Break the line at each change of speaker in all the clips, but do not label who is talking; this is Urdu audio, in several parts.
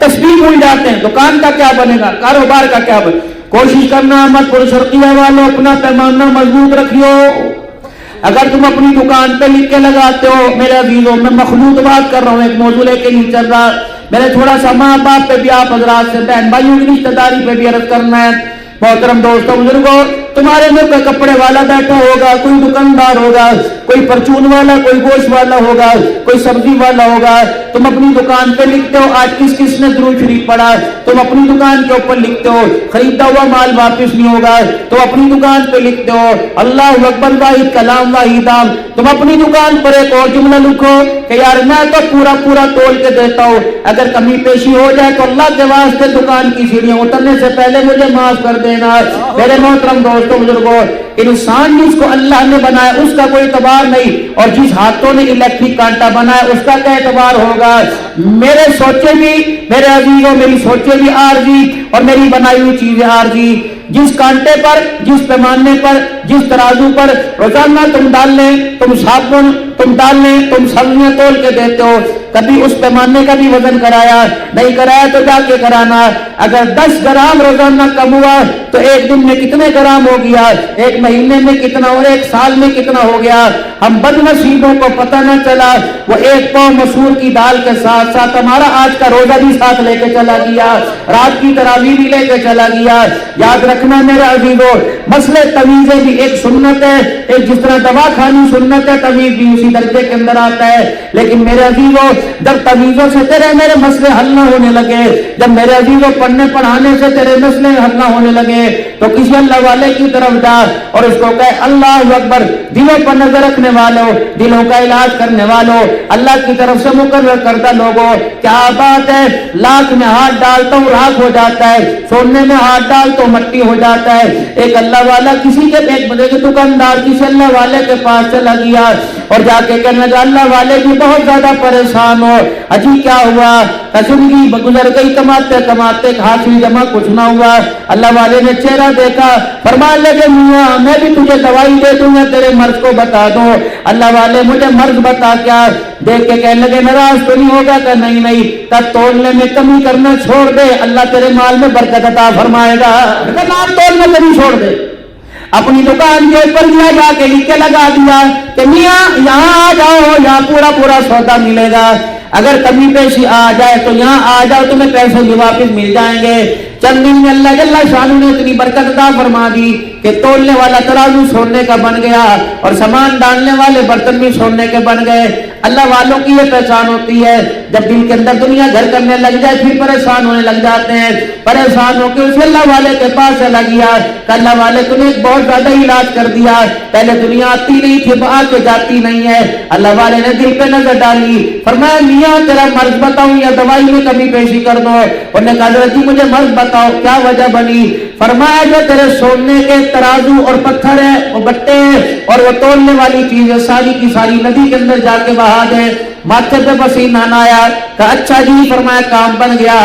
تسبیح بھول جاتے ہیں، دکان کا کیا بنے گا، کاروبار کا کیا بنے گا۔ کوشش کرنا مت پرشرقیہ والوں، اپنا پیمانہ مضبوط رکھیو۔ اگر تم اپنی دکان پہ لکھ کے لگاتے ہو، میرے عزیزوں میں مخلوط بات کر رہا ہوں، ایک موضوع لے کے نہیں چل رہا، میرے تھوڑا سا ماں باپ پہ بھی آپ حضرات سے، بہن بھائیوں کی رشتہ داری پہ بھی عرض کرنا ہے۔ محترم دوستوں بزرگوں، تمہارے میں کوئی کپڑے والا بیٹھا ہوگا، کوئی دکاندار ہوگا، کوئی پرچون والا، کوئی گوشت والا ہوگا، کوئی سبزی والا ہوگا، تم اپنی دکان پہ لکھتے ہو آج کس کس نے درود شریف پڑھا، تم اپنی دکان کے اوپر لکھتے ہو خریدا ہوا مال واپس نہیں ہوگا، تم اپنی دکان پہ لکھتے ہو اللہ اکبر واحد کلام واحد، تم اپنی دکان پر ایک اور جملہ لکھو کہ یار میں تو پورا پورا تول کے دیتا ہوں، اگر کمی پیشی ہو جائے تو اللہ کے واسطے دکان کی سیڑھیاں اترنے سے پہلے مجھے معاف کر دینا۔ میرے محترم دوستوں بزرگوں، انسان جس کو اللہ نے بنایا اس کا کوئی اعتبار نہیں، اور جس ہاتھوں نے الیکٹرک کانٹا بنایا اس کا کیا اعتبار ہوگا۔ میرے سوچے بھی، میرے عزیزوں میری سوچے بھی عارضی اور میری بنائی ہوئی چیزیں عارضی۔ جس کانٹے پر، جس پیمانے پر، جس ترازو پر روزانہ تم ڈال لیں، تم صابن تم ڈال لیں، تم سبزیاں تول کے دیتے ہو، کبھی اس پیمانے کا بھی وزن کرایا نہیں؟ کرایا تو جا کے کرانا۔ اگر 10 گرام روزانہ کم ہوا تو ایک دن میں کتنے گرام ہو گیا، ایک مہینے میں کتنا اور ایک سال میں کتنا ہو گیا۔ ہم بد نصیبوں کو پتہ نہ چلا، وہ ایک پاؤ مسور کی دال کے ساتھ ساتھ ہمارا آج کا روزہ بھی ساتھ لے کے چلا گیا، رات کی تراویح بھی لے کے چلا گیا۔ یاد رکھنا میرے عزیزوں، مسئلے تمیزیں بھی ایک سنت ہے، ایک جس طرح دوا کھانی سنت ہے، تمیز بھی اسی درجے کے اندر آتا ہے۔ لیکن میرے عزیزوں، جب تمیزوں سے تیرے میرے مسئلے حل نہ ہونے لگے، جب میرے عزیزوں پڑھنے پڑھانے سے تیرے مسئلے حل نہ ہونے لگے، تو کسی اللہ والے کی طرف جا اور اس کو کہے اللہ اکبر، دلوں پر نظر رکھنے والوں، دلوں کا علاج کرنے والوں، اللہ کی طرف سے مقرر کردہ لوگوں، کیا بات ہے، لاکھ میں ہاتھ ڈالتا ہوں راکھ ہو جاتا ہے، سونے میں ہاتھ ڈالتا ہوں مٹی ہو جاتا ہے۔ ایک اللہ والا کسی کے ایک بندے کے دکاندار کسی اللہ والے کے پاس چلا گیا اور جا کے کہنے لگا اللہ والے بھی بہت زیادہ پریشان ہو، اجی کیا ہوا، زندگی گزر گئی کماتے کماتے، حاصل جمع کچھ نہ ہوا۔ اللہ والے نے چہرہ دیکھا، فرمان لگے میاں میں بھی تجھے دوائی دے دوں گا، تیرے مرض کو بتا دو۔ اللہ والے مجھے مرض بتا، کیا؟ دیکھ کے کہنے لگے ناراض تو نہیں ہوگا؟ کہ نہیں نہیں، تب تولنے میں کمی کرنا چھوڑ دے، اللہ تیرے مال میں برکت عطا فرمائے گا۔ مال تولنا کمی چھوڑ دے۔ اپنی دکان کے اوپر دیا جا کے لکھ کے لگا دیا کہ میاں یہاں آ جاؤ، یہاں پورا پورا سودا ملے گا، اگر کمی پیشی آ جائے تو یہاں آ جاؤ، تمہیں پیسے بھی واپس مل جائیں گے۔ چند دن میں اللہ جل شانہ نے اتنی برکت عطا فرما دی کہ تولنے والا ترازو سونے کا بن گیا اور سامان ڈالنے والے برتن بھی سونے کے بن گئے۔ اللہ والوں کی یہ پہچان ہوتی ہے، جب دل کے اندر دنیا گھر کرنے لگ جائے پھر پریشان ہونے لگ جاتے ہیں، پریشان ہو کے اسے اللہ والے کے پاس چلا گیا کہ اللہ والے تم نے بہت زیادہ علاج کر دیا، پہلے دنیا آتی نہیں تھی آ کے جاتی نہیں ہے۔ اللہ والے نے دل پہ نظر ڈالی، فرمایا میاں تیرا مرض بتاؤں یا دوائی میں کمی پیشی کر دو؟ انہوں نے کہا حضرت جی مجھے مرض بتاؤ، کیا وجہ بنی؟ فرمایا جو تیرے سونے کے ترازو اور پتھر ہے، وہ بٹے ہیں اور وہ تولنے والی چیزیں ساری کی ساری ندی کے اندر جا کے بہا دیں۔ ماتھے پہ پسینہ نہ آیا، کہا اچھا جی، فرمایا کام بن گیا۔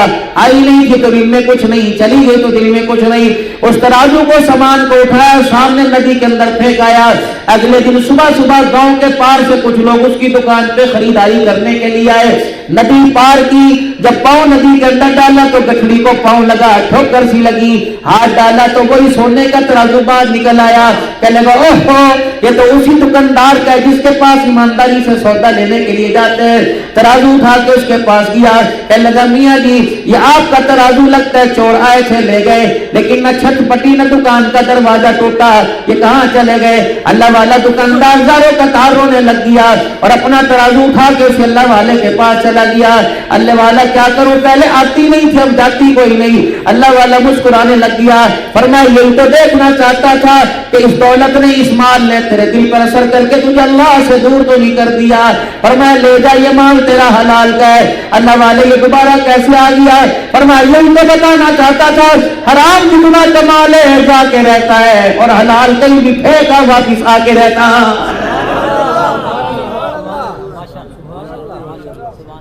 آئی نہیں تھی تو دل میں کچھ نہیں، چلی گئی تو دل میں کچھ نہیں۔ اس ترازو کو سامان کو اٹھایا، سامنے ندی کے اندر پھینک آیا۔ اگلے دن صبح صبح گاؤں کے پار سے کچھ لوگ اس کی دکان پہ خریداری کرنے کے لیے آئے۔ ندی پار کی، جب پاؤں ندی کے اندر ڈالا تو گٹھڑی کو پاؤں لگا، ٹھوکر سی لگی، ہاتھ ڈالا تو وہی سونے کا ترازو باہر نکل آیا۔ کہنے لگا اوہو، یہ تو اسی دکاندار کا ہے جس کے پاس ایمانداری سے سودا لینے کے لیے جاتے ہیں۔ ترازو اٹھا کے اس کے پاس گیا، کہنے لگا میاں جی یہ آپ کا ترازو لگتا ہے چور آئے تھے لے گئے، لیکن نہ چھت پٹی نہ دکان کا دروازہ ٹوٹا، یہ کہاں چلے گئے؟ اللہ والا دکاندار زاروں کا تار رونے لگ گیا اور اپنا ترازو اٹھا کے اس اللہ والے کے پاس چلا گیا۔ اللہ والا کیا کروں، پہلے آتی نہیں تھی اب جاتی کوئی نہیں۔ اللہ والا مسکرانے لگ گیا، فرمایا یہی تو دیکھنا چاہتا تھا کہ اس دولت نے، اس مال نے تیرے دل پر اثر کر کے تجھے اللہ سے دور تو نہیں کر دیا۔ فرمایا لے جا یہ مال تیرا حلال کا ہے۔ اللہ والے یہ دوبارہ کیسے آ گیا؟ فرمایا یہی تو بتانا چاہتا تھا، حرام جتنا کما لے جا کے رہتا ہے اور حلال کہیں بھی پھینکا واپس آ کے رہتا۔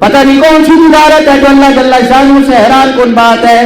پتہ نہیں کون سی تجارت ہے جو اللہ جل شانہ سے حیران کن بات ہے۔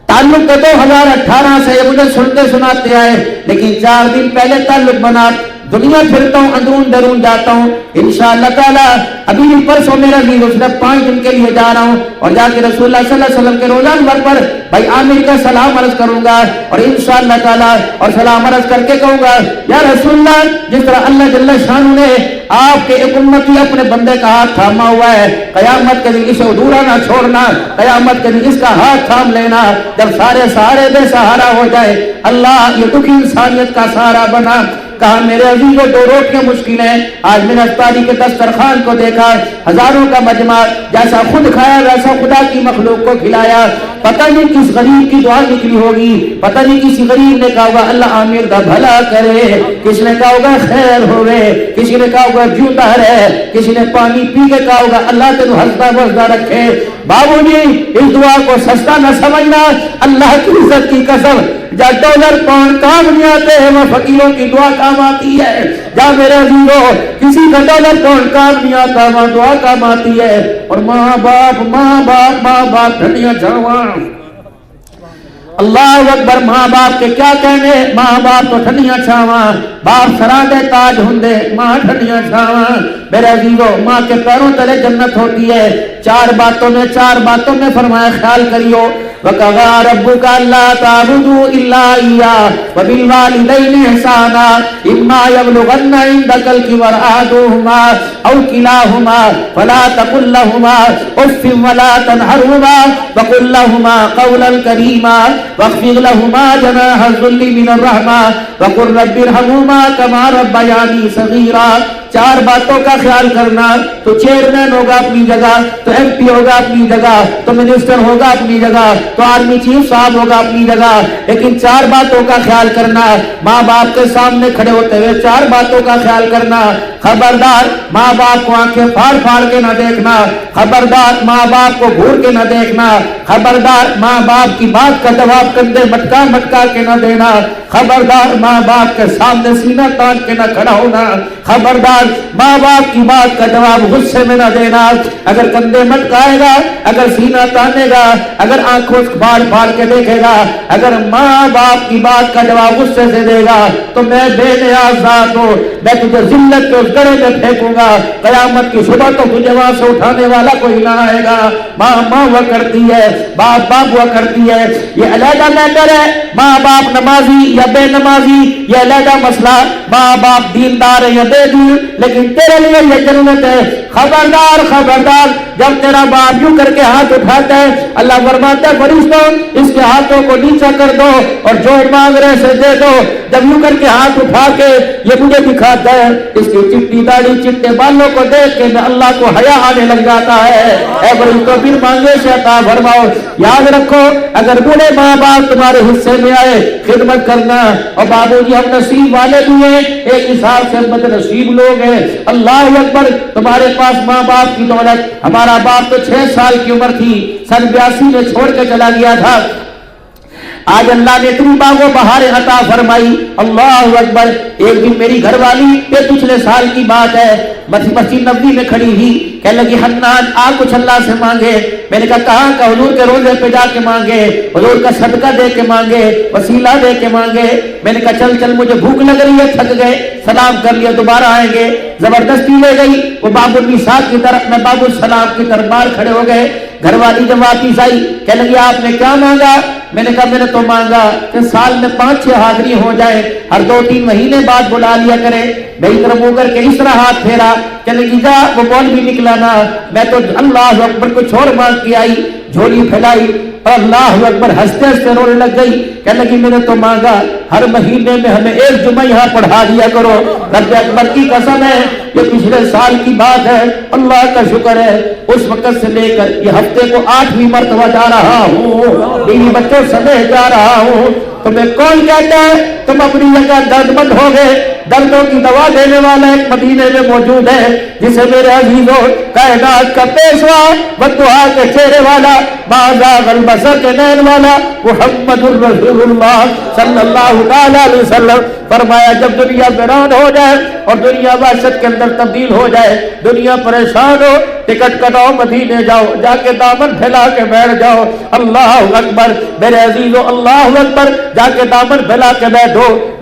تعلق تو 2018 سے یہ مجھے سنتے سناتے آئے، لیکن 4 دن پہلے تعلق بنا دنیا پھرتا ہوں, اندرون درون جاتا ہوں, انشاءاللہ تعالی ابھی بھی پرسوں میرا عزیز صرف 5 دن کے لیے جا رہا ہوں, اور جا کے رسول اللہ صلی اللہ علیہ وسلم کے روزہ انور پر بھائی عامر کا سلام عرض کروں گا, اور انشاءاللہ تعالی اور سلام عرض کر کے کہوں گا یا رسول اللہ, جس طرح اللہ جل شانہ نے آپ کے ایک امتی اپنے بندے کا ہاتھ تھاما ہوا ہے, قیامت کے دن اسے ادھورا نہ چھوڑنا, قیامت کے دن اس کا ہاتھ تھام لینا, جب سارے سہارے بے سہارا ہو جائے, اللہ یہ دکھی انسانیت کا سہارا بنا. کہا میرے عزیزوں 2 روٹیاں مشکل ہیں, آج میں نے افطاری کے دسترخوان کو دیکھا, ہزاروں کا مجمع, جیسا خود کھایا ویسا خدا کی مخلوق کو کھلایا. پتہ نہیں کس غریب کی دعا نکلی ہوگی, پتہ نہیں کسی غریب نے کہا ہوگا اللہ عامر دا بھلا کرے, کسی نے کہا ہوگا خیر ہوئے, کسی نے کہا ہوگا جیوتا رہے, کسی نے پانی پی کے کہا ہوگا اللہ تینو ہنستا بستا رکھے. بابو جی اس دعا کو سستا نہ سمجھنا, اللہ کی عزت کی قسم, جا ڈالر پاؤنڈ کام نہیں آتے ہیں, وہ فقیروں کی دعا کام آتی ہے. جا میرے عزیزوں کسی کا ڈالر پاؤنڈ کام نہیں آتا, وہاں دعا کام آتی ہے. اور ماں باپ ٹھنڈیاں چھاواں, اللہ اکبر, ماں باپ کے کیا کہنے, ماں باپ تو ٹھنڈیاں چھاواں, باپ سرادے تاج ہندے, ماں ٹھنڈیاں چھاواں. میرے عزیزوں ماں کے پیروں تلے جنت ہوتی ہے. 4 باتوں میں فرمایا خیال کریو, وَقَضَىٰ رَبُّكَ أَلَّا تَعْبُدُوا إِلَّا إِيَّاهُ وَبِالْوَالِدَيْنِ إِحْسَانًا إِمَّا يَبْلُغَنَّ عِندَكَ الْكِبَرَ أَحَدُهُمَا أَوْ كِلَاهُمَا فَلَا تَقُل لَّهُمَا أُفٍّ وَلَا تَنْهَرْهُمَا وَقُل لَّهُمَا قَوْلًا كَرِيمًا وَاخْفِضْ لَهُمَا جَنَاحَ الذُّلِّ مِنَ الرَّحْمَةِ وَقُل رَّبِّ ارْحَمْهُمَا كَمَا رَبَّيَانِي صَغِيرًا. 4 باتوں کا خیال کرنا, تو چیئرمین ہوگا اپنی جگہ, تو ایم پی ہوگا اپنی جگہ, تو منسٹر ہوگا اپنی جگہ, تو آرمی چیف صاحب ہوگا اپنی جگہ, لیکن 4 باتوں کا خیال کرنا. ماں باپ کے سامنے کھڑے ہوتے ہوئے 4 باتوں کا خیال کرنا. خبردار ماں باپ کو آنکھیں پھاڑ پھاڑ کے نہ دیکھنا, خبردار ماں باپ کو گھور کے نہ دیکھنا, خبردار ماں باپ کی بات کا جواب کندھے مٹکا کے نہ دینا, خبردار ماں باپ کے سامنے سینہ تان کے نہ کھڑا ہونا, خبردار ماں باپ کی بات کا جواب غصے میں نہ دینا. اگر کندھے مٹکائے گا, اگر سینہ تانے گا, اگر آنکھوں پھاڑ کے دیکھے گا, اگر ماں باپ کی بات کا جواب غصے سے دے گا, تو میں بے نیاز ذات ہوں, میں تجھے ذلت کے اس گڑھے میں پھینکوں گا, قیامت کی صبح تو تجھے وہاں سے اٹھانے والا کوئی نہ آئے گا. ماں ہوا کرتی ہے, باپ ہوا کرتی ہے, یہ علیحدہ میٹر ہے. ماں باپ نمازی یا بے نمازی یہ علیحدہ مسئلہ, ماں باپ دیندار ہے یا بے دین, لیکن تیرے لیے یہ جنت ہے. خبردار جب تیرا باپ یوں کر کے ہاتھ اٹھاتا ہے, اللہ فرماتا ہے فرشتوں اس کے ہاتھوں کو نیچا کر دو اور جو مانگ رہے سے دے دو. جب یوں کر کے ہاتھ اٹھا کے یہ مجھے دکھاتا ہے, اس کی چٹی داڑھی چٹے بالوں کو دیکھ کے میں اللہ کو حیا آنے لگ جاتا ہے. اے فرشتوں پھر مانگے سے عطا فرماؤ. یاد رکھو اگر بوڑھے ماں باپ تمہارے حصے میں آئے خدمت کرنا. اور بابو جی ہم نصیب والے بھی ہیں, ایک حساب سے بد نصیب لوگ ہیں. اللہ اکبر, تمہارے پاس ماں باپ کی دولت, ہمارا باپ تو 6 سال کی عمر تھی سن 82 میں چھوڑ کے چلا گیا تھا. آج اللہ نے اتنی باغ و بہاریں عطا فرمائی. اللہ اکبر. ایک دن میری گھر والی یہ پچھلے سال کی بات ہے, مسجد نبوی میں کھڑی ہوئی, کہنے لگی حنان آ کچھ اللہ سے مانگے. میں نے کہا کہاں کا, حضور کے روزے پہ جا کے مانگے, حضور کا صدقہ دے کے مانگے, وسیلہ دے کے مانگے. میں نے کہا چل مجھے بھوک لگ رہی ہے, تھک گئے, سلام کر لیا دوبارہ آئیں گے. زبردستی لے گئی. وہ باب النساء کی طرف, میں باب السلام کی طرف باہر کھڑے ہو گئے. گھر والی جب واپس آئی کہنے لگی آپ نے کیا مانگا؟ میں نے کہا میں نے تو مانگا کہ سال میں 5-6 حاضری ہو جائے, ہر 2-3 مہینے بعد بلا لیا کرے. میری طرف ہو کر کے اس طرح ہاتھ پھیرا, کہنے لگی جا وہ بول بھی نکلا نا, میں تو اللہ اکبر کچھ اور مانگ کے آئی. جھولی پھیلائی اور اللہ اکبر ہنستے ہنستے رونے لگ گئی. کہنے لگی میں نے تو مانگا ہر مہینے میں ہمیں 1 جمعہ یہاں پڑھا دیا کرو. رب اکبر کی قسم ہے یہ پچھلے سال کی بات ہے, اللہ کا شکر ہے اس وقت سے لے کر یہ ہفتے کو 8ویں مرتبہ جا رہا ہوں, بیوی بچوں سمیت جا رہا ہوں. تمہیں کون کہتا ہے تم اپنی جگہ درد مند ہو گئے؟ دردوں کی دوا دینے والا ایک مدینے میں موجود ہے جسے میرے عزیزوں کائنات کا پیشوا والدعا کے چہرے والا بازاغ البصر کے نین والا محمد الرسول اللہ صلی اللہ علیہ وسلم فرمایا جب دنیا ویران ہو جائے اور دنیا وحشت کے اندر تبدیل ہو جائے, دنیا پریشان ہو, ٹکٹ کٹاؤ مدینے جاؤ, جا کے دامن پھیلا کے بیٹھ جاؤ. اللہ اکبر میرے عزیزوں, اللہ اکبر, جا کے دامن پھیلا کے بیٹھو.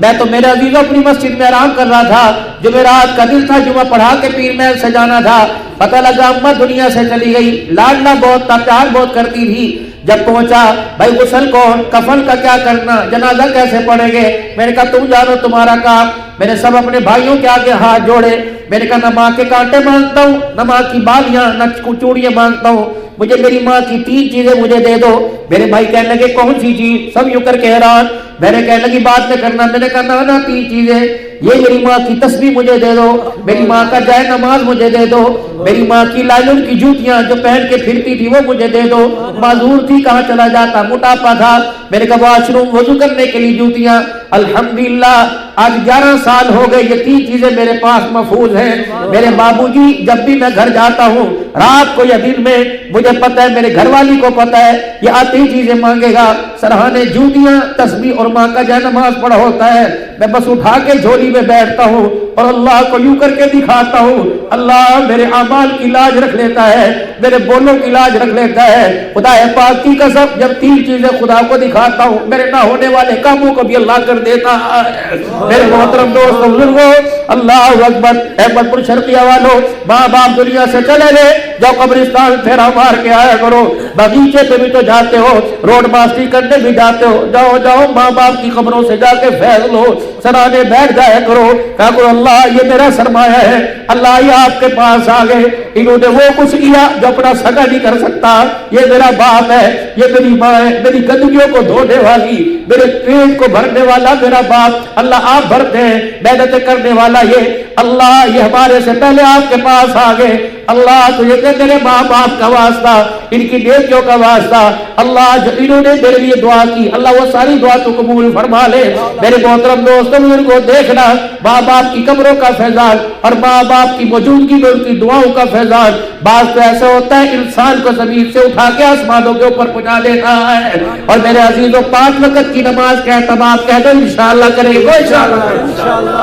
میں تو میرے عزیزوں اپنی مسجد میں آرام کر رہا تھا، جمعرات کا دن تھا، جمعہ پڑھا کے پیر محل سے جانا تھا، پتہ لگا اماں دنیا سے چلی گئی۔ لاڈلا بہت تھا، پیار بہت کرتی تھی۔ جب پہنچا بھائی غسل کون، کفن کا کیا کرنا، جنازہ کیسے پڑھیں گے؟ میں نے کہا تم جانو تمہارا کام۔ میں نے سب اپنے بھائیوں کے آگے ہاتھ جوڑے، میں نے کہا نہ ماں کے کانٹے مانگتا ہوں، نہ ماں کی بالیاں، نہ چوڑیاں مانگتا ہوں، مجھے میری ماں کی 3 چیزیں مجھے دے دو۔ میرے بھائی کہنے لگے کون سی چیز؟ سب یوں کر کے حیران۔ میں نے کہنے لگی بات میں کرنا، میں نے کہا نہ 3 چیزیں، یہ میری ماں کی تسبیح مجھے دے دو، میری ماں کا جائے نماز مجھے دے دو، میری ماں کی لائلن کی جوتیاں جو پہن کے پھرتی تھی وہ مجھے دے دو۔ معذور تھی، کہاں چلا جاتا، موٹاپا تھا۔ میں نے کہا واش روم وضو کرنے کے لیے جوتیاں۔ الحمدللہ آج 11 سال ہو گئے، یہ 3 چیزیں میرے پاس محفوظ ہیں۔ میرے بابو جی جب بھی میں گھر جاتا ہوں رات کو یا دن میں، مجھے پتہ ہے، میرے گھر والی کو پتہ ہے، یہ آتی چیزیں مانگے گا، سرہانے جوتیاں، تسبیح اور ماں کا جائے نماز پڑھا ہوتا ہے۔ میں بس اٹھا کے جھولی میں بیٹھتا ہوں اور اللہ کو یوں کر کے دکھاتا ہوں، اللہ میرے اعمال کی لاج رکھ لیتا ہے، میرے بولوں کی لاج رکھ لیتا ہے۔ خدا پاک کی قسم جب 3 چیزیں خدا کو دکھاتا ہوں، میرے نہ ہونے والے کاموں کو بھی اللہ کر دیتا ہے۔ میرے محترم دوستو بزرگو، اللہ اکبر۔ احمد پور شرقیہ والوں، ماں باپ دنیا سے چلے گئے، جاؤ قبرستان پھیرا مار کے آیا کرو، باغیچے پہ بھی تو جاتے ہو، روڈ ماسٹری کرنے بھی جاتے ہو، جاؤ جاؤ ماں باپ کی قبروں سے جا کے فیض لو، سرانے بیٹھ جایا کرو، کہا کرو اللہ یہ میرا سرمایہ ہے، اللہ یہ آپ کے پاس آ گئے، انہوں نے وہ کچھ کیا جو اپنا سگا نہیں کر سکتا، یہ میرا باپ ہے، یہ میری ماں ہے، میری گندگیوں کو دھونے والی، میرے پیٹ کو بھرنے والا میرا باپ، اللہ آپ بھرتے ہیں، محنت کرنے والا یہ، اللہ یہ ہمارے سے پہلے آپ کے پاس آ گئے، اللہ تجھے کہ میرے ماں باپ کا واسطہ، ان کی نیکیوں کا واسطہ، اللہ جو انہوں نے میرے لیے دعا کی، اللہ وہ ساری دعا تو قبول فرما لے۔ میرے محترم دوستوں کو دیکھنا، ماں باپ کی قبروں کا فیضان اور ماں باپ کی موجودگی میں ان کی دعاؤں کا فیضان، بعض تو ایسا ہوتا ہے انسان کو زمین سے اٹھا کے آسمانوں کے اوپر پہنچا دیتا ہے۔ اور میرے عزیزوں 5 وقت کی نماز کا اہتمام کہہ دو انشاءاللہ کرے گا، انشاءاللہ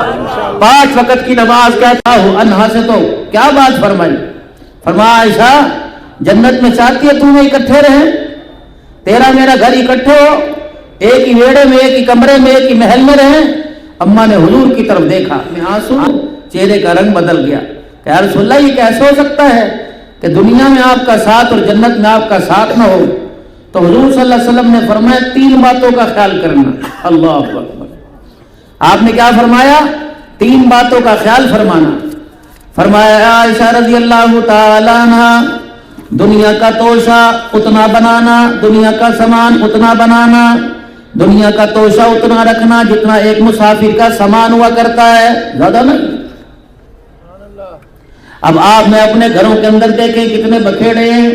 5 وقت کی نماز کہتا ہوں۔ انہا سے تو کیا بات فرمائی، فرمایا عائشہ جنت میں چاہتی ہے تمہیں اکٹھے رہیں، تیرا میرا گھر اکٹھے ہو، ایک ہی ویڑے میں، ایک ہی کمرے میں، ایک ہی محل میں رہیں۔ اماں نے حضور کی طرف دیکھا، میں آنسو چہرے کا رنگ بدل گیا کہ یا رسول اللہ یہ کیسے ہو سکتا ہے کہ دنیا میں آپ کا ساتھ اور جنت میں آپ کا ساتھ نہ ہو؟ تو حضور صلی اللہ علیہ وسلم نے فرمایا 3 باتوں کا خیال کرنا۔ اللہ اکبر، آپ نے کیا فرمایا؟ 3 باتوں کا خیال فرمانا۔ فرمایا عائشہ رضی اللہ تعالیٰ عنہ دنیا کا توشہ اتنا بنانا، دنیا کا سامان اتنا بنانا، دنیا کا توشہ اتنا رکھنا جتنا ایک مسافر کا سامان ہوا کرتا ہے، زیادہ نہیں۔ اب آپ میں اپنے گھروں کے اندر دیکھیں کتنے بکھیڑے ہیں،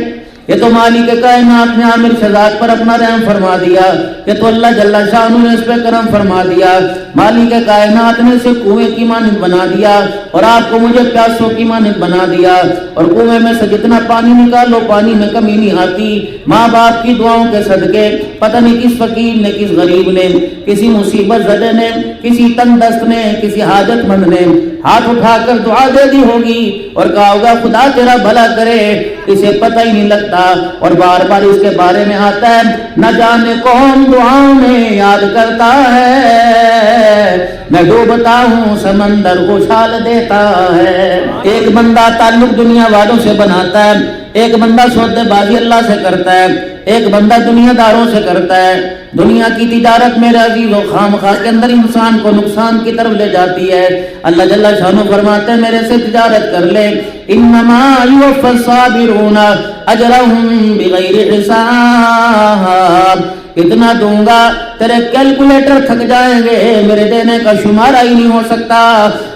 یہ تو مالک کائنات نے عامر شہزاد پر اپنا رحم فرما دیا، یہ تو اللہ جل شانہ نے اس پہ کرم فرما دیا، مالک کائنات نے اسے کنویں کی مانند بنا دیا اور آپ کو مجھے پیاسوں کی مانند بنا دیا، اور کنویں میں سے جتنا پانی نکالو پانی میں کمی نہیں آتی۔ ماں باپ کی دعاؤں کے صدقے پتہ نہیں کس فقیر نے، کس غریب نے، کسی مصیبت زدہ نے، کسی تندرست نے، کسی حاجت مند نے ہاتھ اٹھا کر دعا دے دی ہوگی اور کہا ہوگا خدا تیرا بھلا کرے، اسے پتہ ہی نہیں لگتا، اور بار بار اس کے بارے میں آتا ہے نہ جانے کون دعاؤں میں یاد کرتا ہے، میں ڈوبتا ہوں سمندر اچھال دیتا ہے۔ ایک بندہ تعلق دنیا والوں سے بناتا ہے، ایک بندہ سودے بازی اللہ سے کرتا ہے، ایک بندہ دنیا داروں سے کرتا ہے۔ دنیا کی تجارت میرے عزیز و خامخواہ کے اندر انسان کو نقصان کی طرف لے جاتی ہے۔ اللہ جل شانہ فرماتے ہیں میرے سے تجارت کر لے، انما یوفی الصابرون اجرهم بغیر حساب، اتنا دوں گا تیرے کیلکولیٹر تھک جائیں گے، میرے دینے کا شمارہ ہی نہیں ہو سکتا۔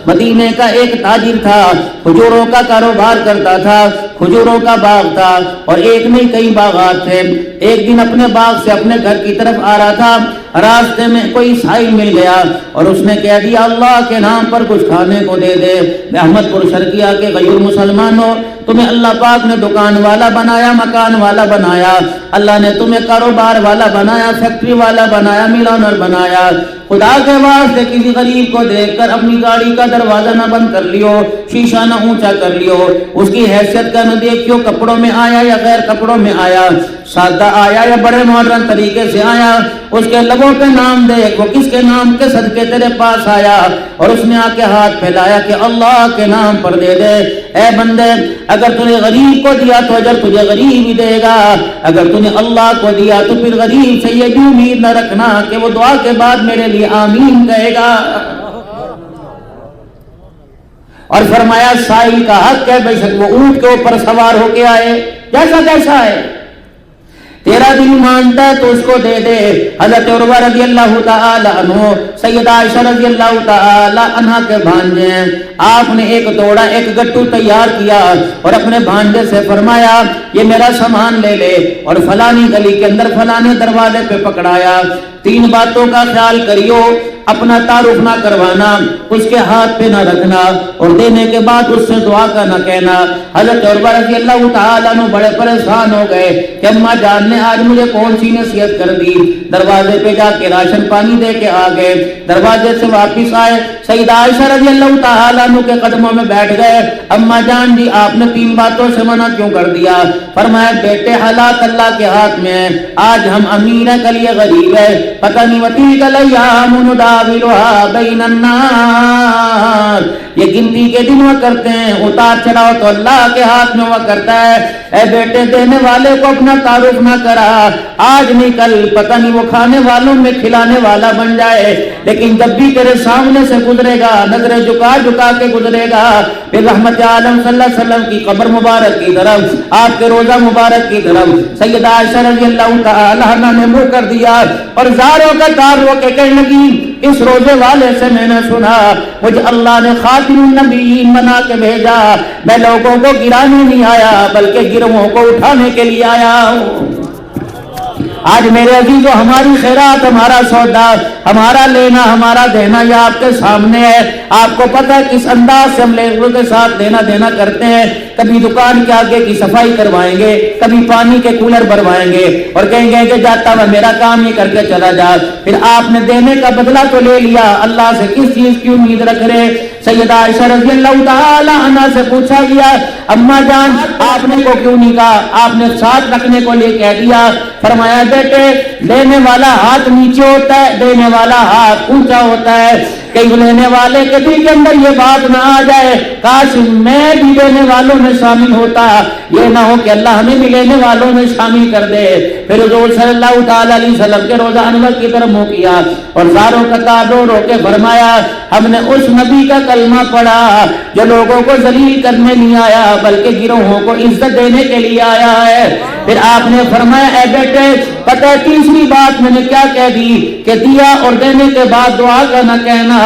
مدینے کا ایک تاجر تھا، کھجوروں کا کاروبار کرتا تھا، کھجوروں کا باغ تھا اور ایک نہیں کئی باغات تھے۔ ایک دن اپنے باغ سے اپنے گھر کی طرف آ رہا تھا، راستے میں کوئی سائل مل گیا اور اس نے کہہ دیا اللہ کے نام پر کچھ کھانے کو دے دے۔ احمد پور شرقیہ کے غیر مسلمانوں، تمہیں اللہ پاک نے دکان والا بنایا، مکان والا بنایا، اللہ نے تمہیں کاروبار والا بنایا، فیکٹری والا بنایا، ملانر بنایا۔ خدا کے واسطے کسی غریب کو دیکھ کر اپنی گاڑی کا دروازہ نہ بند کر لیو، شیشہ نہ اونچا کر لیو، اس کی حیثیت کا نہ دیکھیو کپڑوں میں آیا یا غیر کپڑوں میں آیا، سادہ آیا یا بڑے ماڈرن طریقے سے آیا، اس کے لبوں پہ نام دیکھ، وہ کس کے نام کے صدقے تیرے پاس آیا، اور اس نے آ کے ہاتھ پھیلایا کہ اللہ کے نام پر دے دے۔ اے بندے، اگر تو نے غریب کو دیا تو اجر تجھے غریب ہی دے گا، اگر تو نے اللہ کو دیا تو پھر غریب سے یہ بھی امید نہ رکھنا کہ وہ دعا کے بعد میرے لیے آمین کہے گا۔ اور فرمایا سائل کا حق ہے، بے شک وہ اونٹ کے اوپر سوار ہو کے آئے، جیسا کیسا ہے، تیرا دل مانتا ہے تو اس کو دے دے۔ حضرت عروہ رضی اللہ تعالی عنہ سیدہ عائشہ رضی اللہ تعالی عنہ کے بھانجے ہیں، آپ نے ایک توڑا، ایک گٹو تیار کیا اور اپنے بھانجے سے فرمایا یہ میرا سامان لے لے، اور فلانی گلی کے اندر فلانے دروازے پہ پکڑایا۔ 3 باتوں کا خیال کریو، اپنا تعارف نہ کروانا، اس کے ہاتھ پہ نہ رکھنا، اور دینے کے بعد اس سے دعا کا نہ کہنا۔ حضرت عروہ رضی اللہ تعالیٰ عنہ بڑے پریشان ہو گئے کہ اماں جان نے آج مجھے کون سی نصیحت کر دی۔ دروازے پہ جا کے راشن پانی دے کے آ گئے، دروازے سے واپس آئے، سیدہ عائشہ رضی اللہ تعالیٰ عنہ کے قدموں میں بیٹھ گئے۔ اماں جان جی آپ نے 3 باتوں سے منع کیوں کر دیا؟ فرمایا بیٹے حالات اللہ کے ہاتھ میں ہے، آج ہم امیر ہیں کل یہ غریب ہے، پتہ نہیں وتیلک الایام نداولها بین الناس، یہ گنتی کے دن ہوا کرتے ہیں، اتار چڑھاؤ تو اللہ کے ہاتھ میں ہوا کرتا ہے۔ اے بیٹے دینے والے کو اپنا تعارف نہ کرا، آج نہیں کل پتہ نہیں وہ کھانے والوں میں کھلانے والا بن جائے، لیکن جب بھی تیرے سامنے سے گزرے گا نظریں جھکا جھکا کے گزرے گا، پھر رحمت عالم صلی اللہ علیہ وسلم کی قبر مبارک کی طرف، آپ کے روزہ مبارک کی طرف سیدہ عائشہ رضی اللہ تعالی عنہا نے منہ کر دیا اور زاروں کا تار رو کے کہنے لگی اس روزے والے سے میں نے سنا مجھے اللہ نے خاتم النبیین بنا کے بھیجا، میں لوگوں کو گرانے نہیں آیا بلکہ گروہوں کو اٹھانے کے لیے آیا ہوں۔ آج میرے عزیزو ہماری خیرات، ہمارا سودا، ہمارا لینا ہمارا دینا یہ آپ کے سامنے ہے۔ آپ کو پتہ ہے کس انداز سے ہم لوگوں کے ساتھ لینا دینا کرتے ہیں، کبھی دکان کے آگے کی صفائی کروائیں گے، کبھی پانی کے کولر بھروائیں گے اور کہیں گے کہ جاتا ہوا میرا کام ہی کر کے چلا جا، پھر آپ نے دینے کا بدلہ تو لے لیا، اللہ سے کس چیز کی امید رکھ رہے؟ سیدہ عائشہ رضی اللہ تعالی عنہا سے پوچھا گیا اماں جان آپ نے کو کیوں نہیں کہا، آپ نے ساتھ رکھنے کو لے کہہ دیا؟ فرمایا بیٹے لینے والا ہاتھ نیچے ہوتا ہے، دینے والا ہاتھ اونچا ہوتا ہے، کہیں لینے والے کے دل کے اندر یہ بات نہ آ جائے کاش میں بھی لینے والوں میں شامل ہوتا، یہ نہ ہو کہ اللہ ہمیں بھی لینے والوں میں شامل کر دے۔ پھر حضور صلی اللہ تعالی علیہ وسلم کے روزہ انور کی طرف منہ کیا اور زاروں کا تار رو رو کے فرمایا ہم نے اس نبی کا کلمہ پڑھا جو لوگوں کو ذلیل کرنے نہیں آیا بلکہ گروہوں کو عزت دینے کے لیے آیا ہے۔ پھر آپ نے فرمایا اے بیٹے پتہ ہے تیسری بات میں نے کیا کہہ دی کہ دیا اور دینے کے بعد دعا کا نہ کہنا۔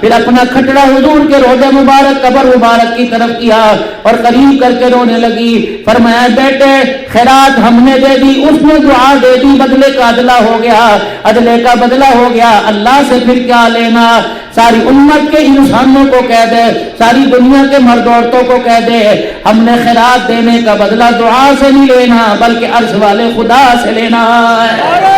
پھر اپنا کھٹڑا حضور کے روضہ مبارک قبر مبارک کی طرف کیا اور قریب کر کے رونے لگی۔ فرمایا بیٹے خیرات ہم نے دے دی، اس نے دعا دے دی، بدلے کا عدلہ ہو گیا، عدلے کا بدلہ ہو گیا، اللہ سے پھر کیا لینا؟ ساری امت کے انسانوں کو کہہ دے، ساری دنیا کے مرد عورتوں کو کہہ دے ہم نے خیرات دینے کا بدلہ دعا سے نہیں لینا بلکہ عرش والے خدا سے لینا ہے۔